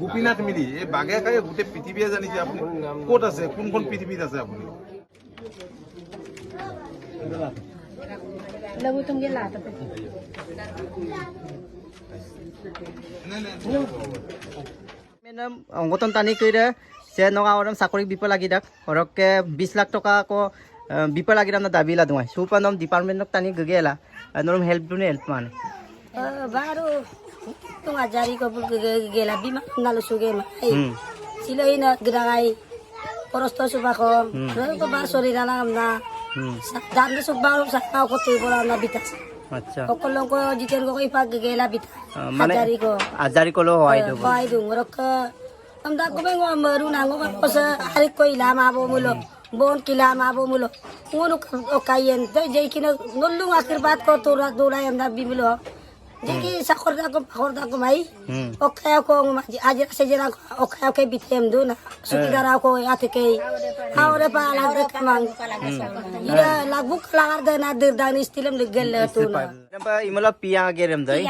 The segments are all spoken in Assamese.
গোপীনাথ মিলি এই বাঘে খাই গোটেই পৃথিৱীয়ে জানিছে আপুনি ক'ত আছে কোনখন পৃথিৱীত আছে আপুনি অংগতন টানি করে সে নগা ওরম চাকরি বিপ লাগি দাক হরকে 20 লাখ টাকা আকৌ বিপ লাগি দাম দাবি লা দুমাই সুপানম ডিপার্টমেন্টক টানি গগেলা নরম হেল্প দুনে হেল্প মানে baru tu ngajari ko gela bima nalu suge ma siloi na gedangai porosto subako ko ba sori na na dan na subaru sa ko te bola na bitas আচ্ছা okolong ko jiten ko ipag gela bit মানে আজারি কলো হয় দেব হয় dung rok amda ko bengo maru na ngo ko sa hari ko ilama bo mulo bon kilama bo mulo ngono o kayen to jey kina ngolung akhir bat ko turak dulay amda bimulo jadi sakorda ko mai okay ako aja sejera okay bitem do na sutidara ko ate kay awre pa lagre kamang ira lagbuk lagar da na dirdan istilam legel to na ba imala piya gerem dai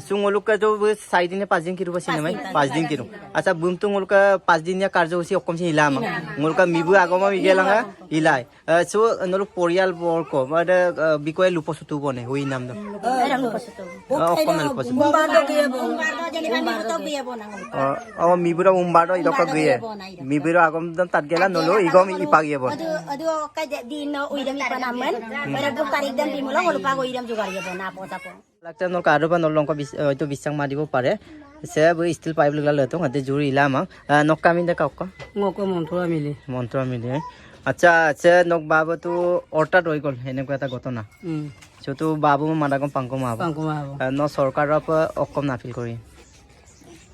sungoluk ka jo 4 दिन 5 दिन ki rupa sinamai 5 दिन ki ru acha bumtu ngolka 5 दिन ya karjo hosi okom sin ilama ngolka mibu agoma igelanga ilai so noluk porial bor ko bada bikoy luposutu bone hoi nam do okom nal posu umbardo jeni kami to biya bonang o mibura umbardo idoko giye mibura agom dan tat gela nolo igom ipagiye bon adu ka di no uidam ipanamen para bu karigdan bimulo lupa ko idam jugar ye bona po tapo লাগতে নল কারবা নল লঙ্কা হয়তো বিশ্বাং মারিব পারে সে বই স্টিল পাইপ লাগলা লতো হাতে জুরি ইলাম নক্কামি দে কাউকা ngoko মন্ত্র মিলি আচ্ছা সে নক বাবু তো অর্টাত হই গল এনেকুৱা এটা ঘটনা তো বাবু মাদাগম পাংকম আব ন সরকার অকম নাফিল করি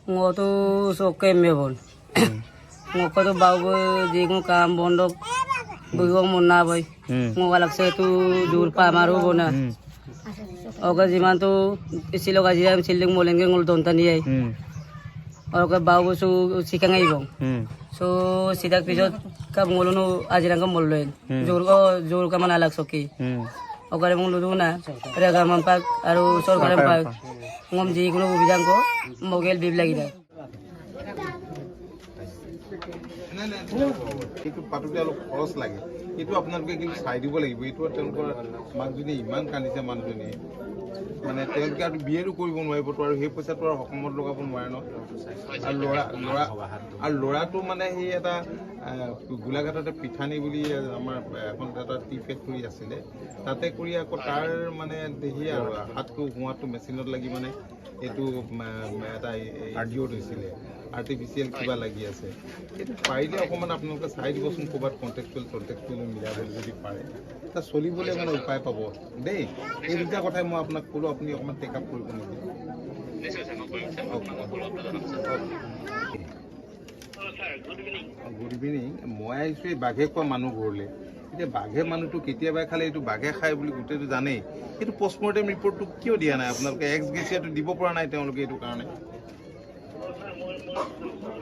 ngoto soke mebon ngoko to babu jingo kam bondo bugo monna boy ngowalak se tu dur pa maru bona oka jiman tu isilo gajiam siling molenge ngol dontani ai oka babu su sikangai bong so sidak pisot ka ngolono ajirang ka molloen jor ka manalak soki okare mong luduna rega mampak aru sorkare pak ngom ji kuno bijang ko mogel bib lagi da এইটো পাতোতে অলপ খৰচ লাগে এইটো আপোনালোকে কিন্তু চাই দিব লাগিব এইটো তেওঁলোকৰ মাকজনী ইমান কান্দিছে মানুহজনী মানে তেওঁলোকে আৰু বিয়েৰো কৰিব নোৱাৰিব তো আৰু সেই পইচাটো আৰু সকামত লগাব নোৱাৰে ন আৰু ল'ৰাটো মানে সেই এটা গোলাঘাটতে পিঠানি বুলি আমাৰ এখন এটা টি ফেক্টৰী আছিলে তাতে কৰি আকৌ তাৰ মানে সেই আৰু হাতটো হোৱাটো মেচিনত লাগি মানে এইটো এটা আৰ্ডিঅ' হৈছিলে আৰ্টিফিচিয়েল কিবা লাগি আছে এইটো পাৰিলে অকণমান আপোনালোকে চাই দিবচোন ক'ৰবাত কণ্টেক্টুৱেল মিলাবলৈ যদি পাৰে তাত চলিবলৈ মানে উপায় পাব দেই এই দুটা কথাই মই আপোনাক ক'লোঁ আপুনি অকণমান টেক আপ কৰিব নেকি গুড ইভিনিং মই আহিছোঁ এই বাঘে খোৱা মানুহ ঘৰলৈ এতিয়া বাঘে মানুহটো কেতিয়াবা খালে এইটো বাঘে খায় বুলি গোটেইটো জানেই এইটো পষ্টমৰ্টেম ৰিপৰ্টটো কিয় দিয়া নাই আপোনালোকে এক্স গেছিয়াটো দিব পৰা নাই তেওঁলোকে এইটো কাৰণে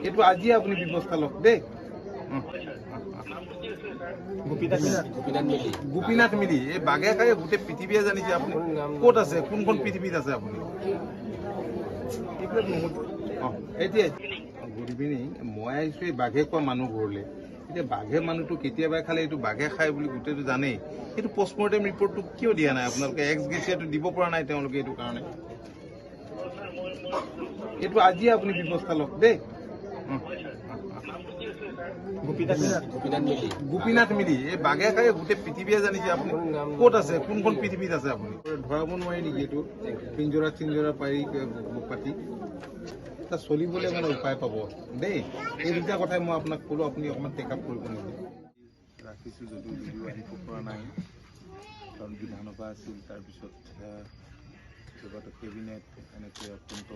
এইটো আজিয়ে আপুনি ব্যৱস্থা লওক দেই গোপীনাথ মিলি এই বাঘে খাই গোটেই পৃথিৱীয়ে জানিছে আপুনি ক'ত আছে কোনখন পৃথিৱীত আছে আপুনি এতিয়া গুড ইভিনিং মই আহিছোঁ এই বাঘে খোৱা মানুহ ঘৰলৈ এতিয়া বাঘে মানুহটো কেতিয়াবা খালে এইটো বাঘে খায় বুলি গোটেইটো জানেই এইটো পষ্টমৰ্টেম ৰিপৰ্টটো কিয় দিয়া নাই আপোনালোকে এক্স গেছিয়াটো দিব পৰা নাই তেওঁলোকে এইটো কাৰণে এইটো আজিয়ে আপুনি ব্যৱস্থা লওক দেই গোপীনাথ মিলি এই বাঘে খাই গোটেই পৃথিৱীয়ে জানিছে আপুনি ক'ত আছে কোনখন পৃথিৱীত আছে আপুনি ধৰাব নোৱাৰি নেকি এইটো চিঞ্জৰা পাৰি পাতি তাত চলিবলৈ মানে উপায় পাব দেই এই দুটা কথাই মই আপোনাক ক'লোঁ আপুনি অকণমান টেক আপ কৰিব নেকি ৰাখিছোঁ যদিও ভিডিঅ' আহিব পৰা নাই কাৰণ বিধানসভা আছিল তাৰপিছত কেইবাটাও কেবিনেট এনেকৈ অত্যন্ত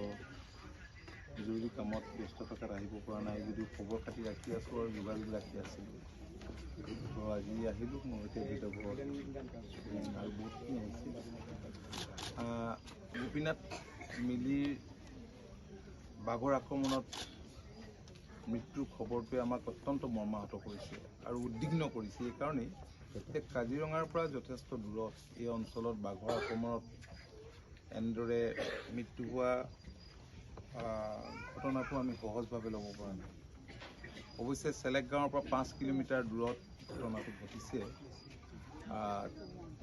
জৰুৰী কামত ব্যস্ত থকাত আহিব পৰা নাই যদিও খবৰ খাতি ৰাখি আছোঁ আৰু যোগাযোগ ৰাখি আছিলোঁ তো আজি আহিলোঁ মোৰ সৈতে ভিডিঅ' আৰু বহুতখিনি আহিছিল গোপীনাথ মিলিৰ বাঘৰ আক্ৰমণত মৃত্যুৰ খবৰটোৱে আমাক অত্যন্ত মৰ্মাহত কৰিছে আৰু উদ্বিগ্ন কৰিছে এইকাৰণেই যে কাজিৰঙাৰ পৰা যথেষ্ট দূৰত এই অঞ্চলত বাঘৰ আক্ৰমণত এনেদৰে মৃত্যু হোৱা ঘটনাটো আমি সহজভাৱে ল'ব পৰা নাই। অৱশ্যে চেলেক গাঁৱৰ পৰা 5 কিলোমিটাৰ দূৰত ঘটনাটো ঘটিছে।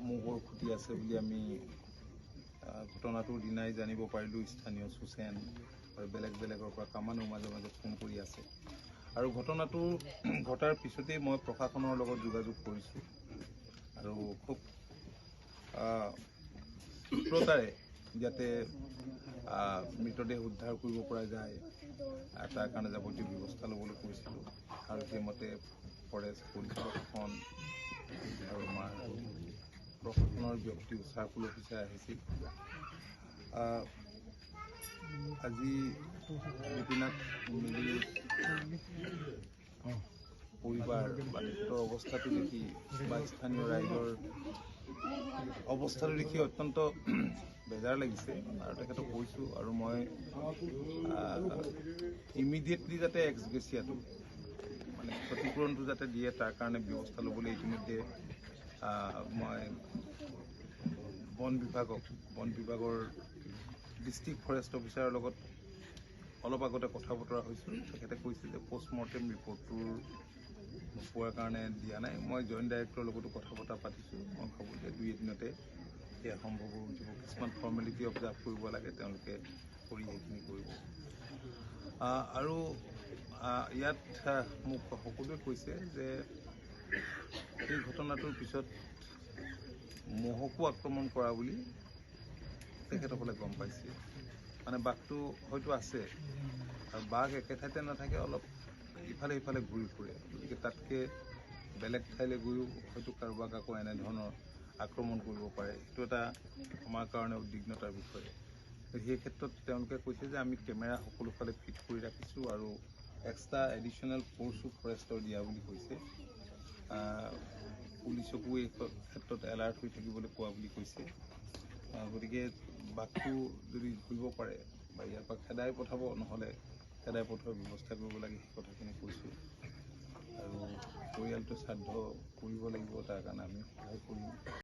মহৰ খুটি আছে বুলি আমি ঘটনাটোৰ দিনাই জানিব পাৰিলোঁ। স্থানীয় চুচেন আৰু বেলেগৰ পৰা কামানেও মাজে মাজে ফোন কৰি আছে। আৰু ঘটনাটো ঘটাৰ পিছতেই মই প্ৰশাসনৰ লগত যোগাযোগ কৰিছোঁ আৰু খুব দ্ৰুততাৰে যাতে মৃতদেহ উদ্ধাৰ কৰিব পৰা যায় তাৰ কাৰণে যাৱতীয় ব্যৱস্থা ল'বলৈ কৈছিলোঁ। আৰু সেইমতে ফৰেষ্ট পুলিচ প্ৰশাসন আৰু আমাৰ প্ৰশাসনৰ ব্যক্তি চাৰ্কুল অফিচাৰ আহিছিল। আজি গোপীনাথ মিলিৰ পৰিবাৰ বা তেখেতৰ অৱস্থাটো দেখি বা স্থানীয় ৰাইজৰ অৱস্থাটো দেখি অত্যন্ত বেজাৰ লাগিছে আৰু তেখেতক কৈছোঁ। আৰু মই ইমিডিয়েটলি যাতে এক্সগ্ৰেছিয়াটো মানে ক্ষতিপূৰণটো যাতে দিয়ে তাৰ কাৰণে ব্যৱস্থা ল'বলৈ ইতিমধ্যে মই বন বিভাগৰ ডিষ্ট্ৰিক্ট ফৰেষ্ট অফিচাৰৰ লগত অলপ আগতে কথা বতৰা হৈছোঁ। তেখেতে কৈছে যে পষ্টমৰ্টেম ৰিপৰ্টটোৰ নোপোৱাৰ কাৰণে দিয়া নাই। মই জইণ্ট ডাইৰেক্টৰৰ লগতো কথা বতৰা পাতিছোঁ। মই ভাবোঁ যে 2 এদিনতে সেয়া সম্ভৱ হৈ উঠিব। কিছুমান ফৰ্মেলিটি অবজাৰ্ভ কৰিব লাগে, তেওঁলোকে কৰি সেইখিনি কৰিব। আৰু ইয়াত মোক সকলোৱে কৈছে যে এই ঘটনাটোৰ পিছত মহকো আক্ৰমণ কৰা বুলি তেখেতসকলে গম পাইছে। মানে বাঘটো হয়তো আছে আৰু বাঘ একে ঠাইতে নাথাকে, অলপ ইফালে সিফালে ঘূৰি ফুৰে। গতিকে তাতকৈ বেলেগ ঠাইলৈ গৈও হয়তো কাৰোবাক আকৌ এনেধৰণৰ আক্ৰমণ কৰিব পাৰে। সেইটো এটা আমাৰ কাৰণে উদ্বিগ্নতাৰ বিষয়। সেই ক্ষেত্ৰত তেওঁলোকে কৈছে যে আমি কেমেৰা সকলোফালে ফিট কৰি ৰাখিছোঁ আৰু এক্সট্ৰা এডিশ্যনেল ফ'ৰ্চো ফৰেষ্টৰ দিয়া বুলি কৈছে। পুলিচকো এই ক্ষেত্ৰত এলাৰ্ট হৈ থাকিবলৈ কোৱা বুলি কৈছে। গতিকে বাঘটো যদি ধৰিব পাৰে বা ইয়াৰ পৰা খেদাই পঠাব, নহ'লে খেদাই পঠোৱাৰ ব্যৱস্থা কৰিব লাগে, সেই কথাখিনি কৈছোঁ। আৰু পৰিয়ালটো শ্ৰাদ্ধ কৰিব লাগিব, তাৰ কাৰণে আমি সহায় কৰিম।